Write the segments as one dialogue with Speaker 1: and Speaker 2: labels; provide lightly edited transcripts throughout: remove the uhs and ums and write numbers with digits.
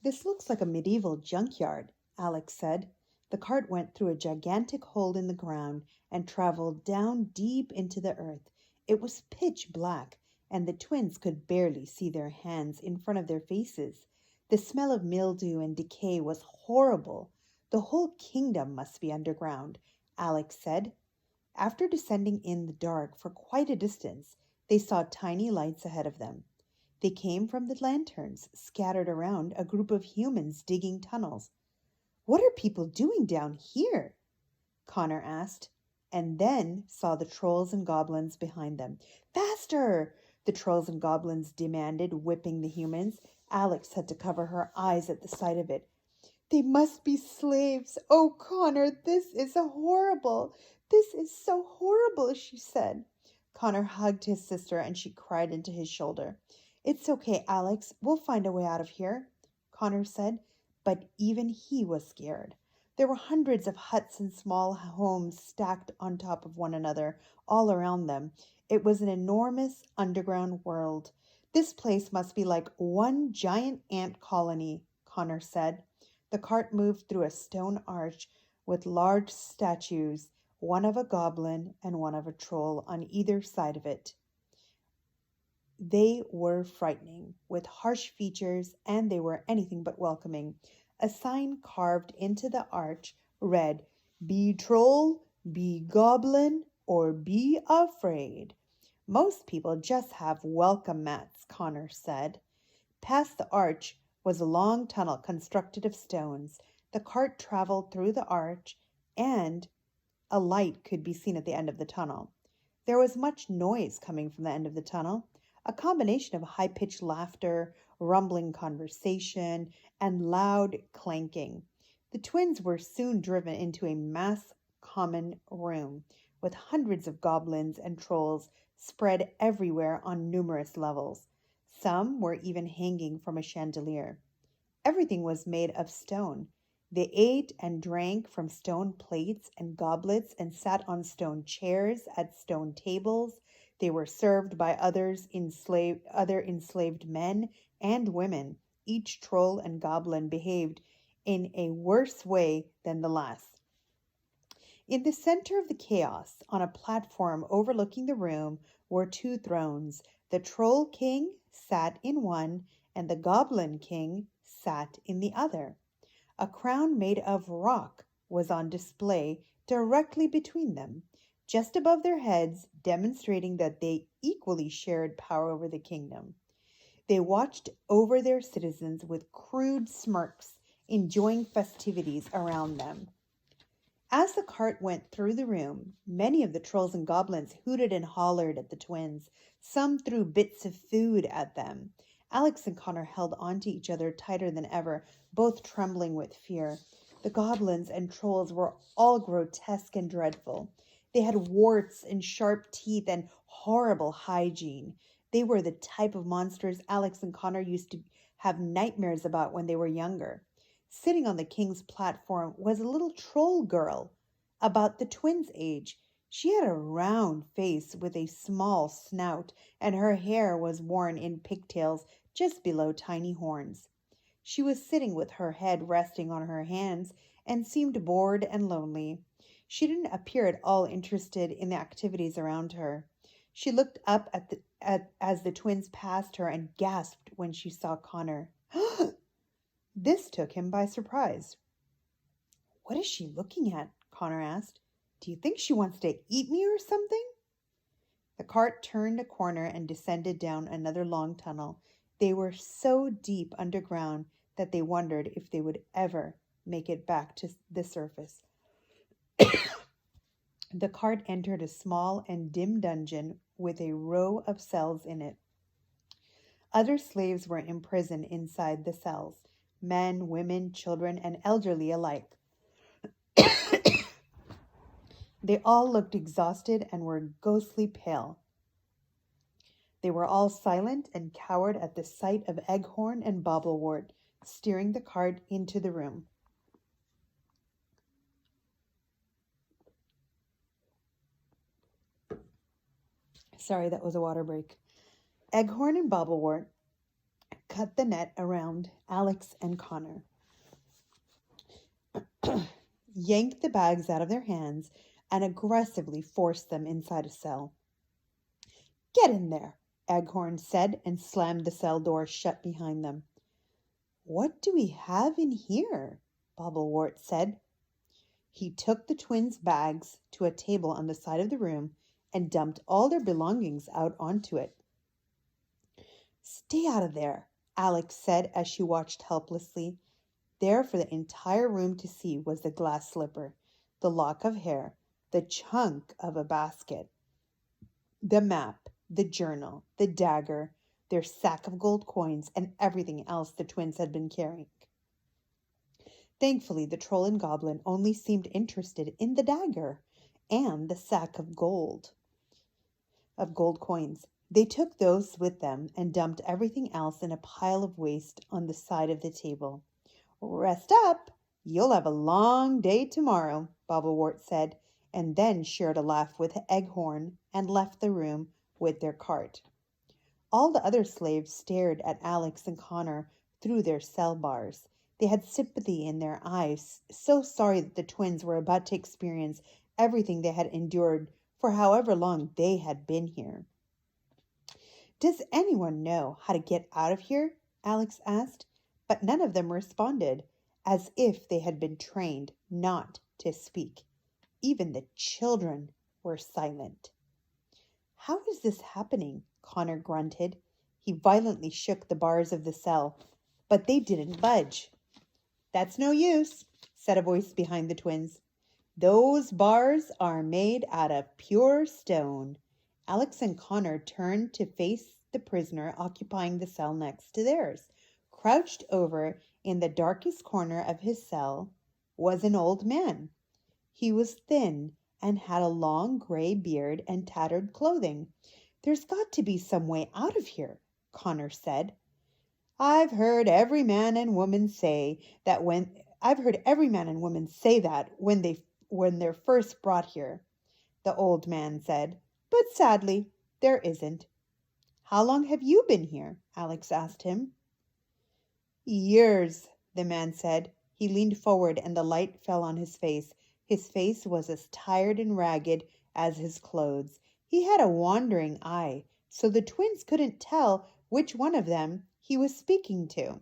Speaker 1: This looks like a medieval junkyard, Alex said. The cart went through a gigantic hole in the ground and traveled down deep into the earth. It was pitch black, and the twins could barely see their hands in front of their faces. The smell of mildew and decay was horrible. The whole kingdom must be underground, Alex said. After descending in the dark for quite a distance, they saw tiny lights ahead of them. They came from the lanterns scattered around a group of humans digging tunnels. What are people doing down here? Connor asked, and then saw the trolls and goblins behind them. Faster! The trolls and goblins demanded, whipping the humans. Alex had to cover her eyes at the sight of it. They must be slaves. Oh, Connor, this is horrible. This is so horrible, she said. Connor hugged his sister and she cried into his shoulder. It's okay, Alex. We'll find a way out of here, Connor said, but even he was scared. There were hundreds of huts and small homes stacked on top of one another all around them. It was an enormous underground world. This place must be like one giant ant colony, Connor said. The cart moved through a stone arch with large statues, one of a goblin and one of a troll on either side of it. They were frightening, with harsh features, and they were anything but welcoming. A sign carved into the arch read, "Be troll, be goblin, or be afraid." Most people just have welcome mats, Connor said. Past the arch was a long tunnel constructed of stones. The cart traveled through the arch, and a light could be seen at the end of the tunnel. There was much noise coming from the end of the tunnel, a combination of high-pitched laughter, rumbling conversation, and loud clanking. The twins were soon driven into a mass common room with hundreds of goblins and trolls spread everywhere on numerous levels. Some were even hanging from a chandelier. Everything was made of stone. They ate and drank from stone plates and goblets and sat on stone chairs at stone tables. They were served by other enslaved men and women. Each troll and goblin behaved in a worse way than the last. In the center of the chaos, on a platform overlooking the room, were two thrones. The Troll King sat in one, and the Goblin King sat in the other. A crown made of rock was on display directly between them, just above their heads, demonstrating that they equally shared power over the kingdom. They watched over their citizens with crude smirks, enjoying festivities around them. As the cart went through the room, many of the trolls and goblins hooted and hollered at the twins. Some threw bits of food at them. Alex and Connor held on to each other tighter than ever, both trembling with fear. The goblins and trolls were all grotesque and dreadful. They had warts and sharp teeth and horrible hygiene. They were the type of monsters Alex and Connor used to have nightmares about when they were younger. Sitting on the king's platform was a little troll girl, about the twins' age. She had a round face with a small snout, and her hair was worn in pigtails just below tiny horns. She was sitting with her head resting on her hands and seemed bored and lonely. She didn't appear at all interested in the activities around her. She looked up as the twins passed her and gasped when she saw Connor. This took him by surprise. "What is she looking at?" Connor asked. "Do you think she wants to eat me or something?" The cart turned a corner and descended down another long tunnel. They were so deep underground that they wondered if they would ever make it back to the surface. The cart entered a small and dim dungeon with a row of cells in it. Other slaves were imprisoned inside the cells. Men, women, children, and elderly alike. They all looked exhausted and were ghostly pale. They were all silent and cowered at the sight of Eghorn and Bobblewort steering the cart into the room. Sorry, that was a water break. Eghorn and Bobblewort cut the net around Alex and Connor, yanked the bags out of their hands, and aggressively forced them inside a cell. "Get in there," Eghorn said, and slammed the cell door shut behind them. "What do we have in here?" Bobblewort said. He took the twins' bags to a table on the side of the room and dumped all their belongings out onto it. "Stay out of there," Alex said as she watched helplessly. There for the entire room to see was the glass slipper, the lock of hair, the chunk of a basket, the map, the journal, the dagger, their sack of gold coins, and everything else the twins had been carrying. Thankfully, the troll and goblin only seemed interested in the dagger and the sack of gold coins. They took those with them and dumped everything else in a pile of waste on the side of the table. "Rest up. You'll have a long day tomorrow," Bobblewort said, and then shared a laugh with Eghorn and left the room with their cart. All the other slaves stared at Alex and Connor through their cell bars. They had sympathy in their eyes, so sorry that the twins were about to experience everything they had endured for however long they had been here. "Does anyone know how to get out of here?" Alex asked, but none of them responded, as if they had been trained not to speak. Even the children were silent. "How is this happening?" Connor grunted. He violently shook the bars of the cell, but they didn't budge. "That's no use," said a voice behind the twins. "Those bars are made out of pure stone." Alex and Connor turned to face the prisoner occupying the cell next to theirs. Crouched over in the darkest corner of his cell was an old man. He was thin and had a long gray beard and tattered clothing. "There's got to be some way out of here," Connor said. I've heard every man and woman say that when they're first brought here," the old man said, "but sadly there isn't." "How long have you been here?" Alex asked him. "Years," the man said. He leaned forward and the light fell on his face. His face was as tired and ragged as his clothes. He had a wandering eye, so the twins couldn't tell which one of them he was speaking to.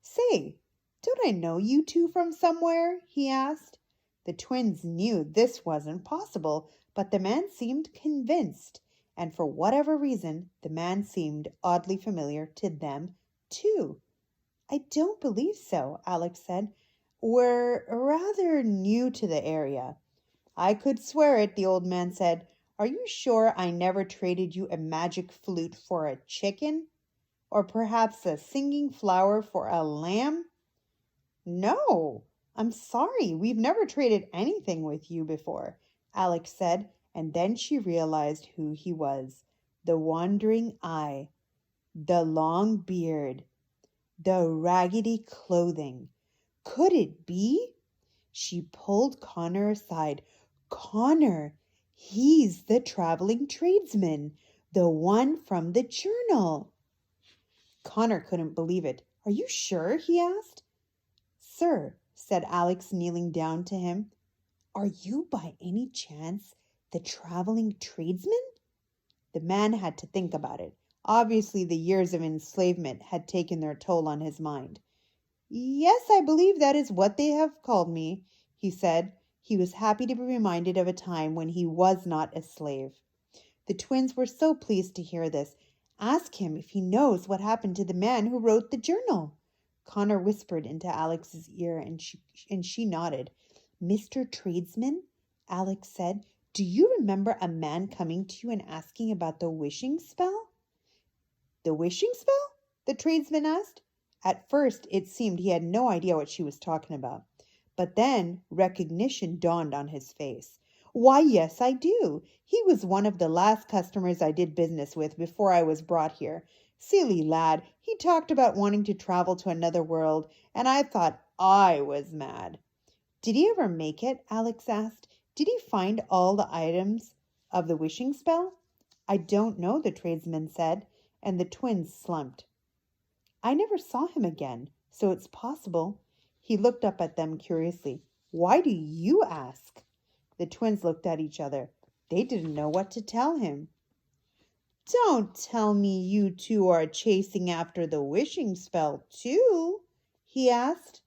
Speaker 1: "Say, don't I know you two from somewhere?" he asked. The twins knew this wasn't possible, but the man seemed convinced, and for whatever reason, the man seemed oddly familiar to them too. "I don't believe so," Alex said. "We're rather new to the area." "I could swear it," the old man said. "Are you sure I never traded you a magic flute for a chicken? Or perhaps a singing flower for a lamb?" "No, I'm sorry. We've never traded anything with you before," Alex said, and then she realized who he was. The wandering eye, the long beard, the raggedy clothing. Could it be? She pulled Connor aside. "Connor, he's the traveling tradesman, the one from the journal." Connor couldn't believe it. "Are you sure?" he asked. "Sir," said Alex, kneeling down to him, "are you by any chance the traveling tradesman?" The man had to think about it. Obviously, the years of enslavement had taken their toll on his mind. "Yes, I believe that is what they have called me," he said. He was happy to be reminded of a time when he was not a slave. The twins were so pleased to hear this. "Ask him if he knows what happened to the man who wrote the journal," Connor whispered into Alex's ear, and she nodded. "Mr. Tradesman," Alex said, "do you remember a man coming to you and asking about the wishing spell?" "The wishing spell?" the tradesman asked. At first it seemed he had no idea what she was talking about, but then recognition dawned on his face. "Why, yes, I do. He was one of the last customers I did business with before I was brought here. Silly lad, he talked about wanting to travel to another world, and I thought I was mad." "Did he ever make it?" Alex asked. "Did he find all the items of the wishing spell?" "I don't know," the tradesman said, and the twins slumped. I never saw him again, so it's possible. He looked up at them curiously. Why do you ask? The twins looked at each other. They didn't know what to tell him. Don't tell me you two are chasing after the wishing spell, too, he asked.